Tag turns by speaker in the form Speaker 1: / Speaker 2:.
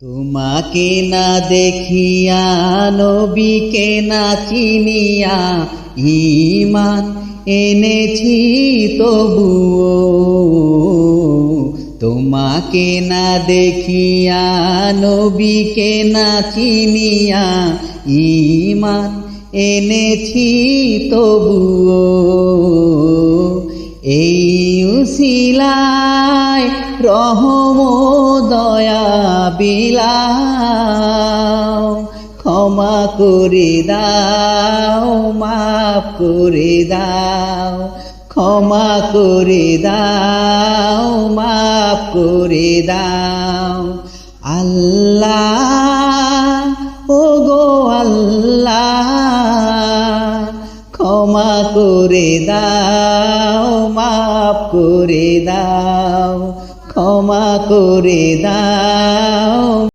Speaker 1: তোমাকে না দেখিয়া নবীকে না চিনিয়া ঈমান এনেছি তবুও। তোমাকে না দেখিয়া নবীকে না চিনিয়া ঈমান এনেছি তবুও। এই উসিলায় রহম দয়া বিলাও, ক্ষমা করে দাও, মাফ করে দাও, ক্ষমা করে দাও, মাফ করে দাও। আল্লাহ ওগো আল্লাহ, ক্ষমা করে দাও, মাফ করে দাও, ক্ষমা করে দাও।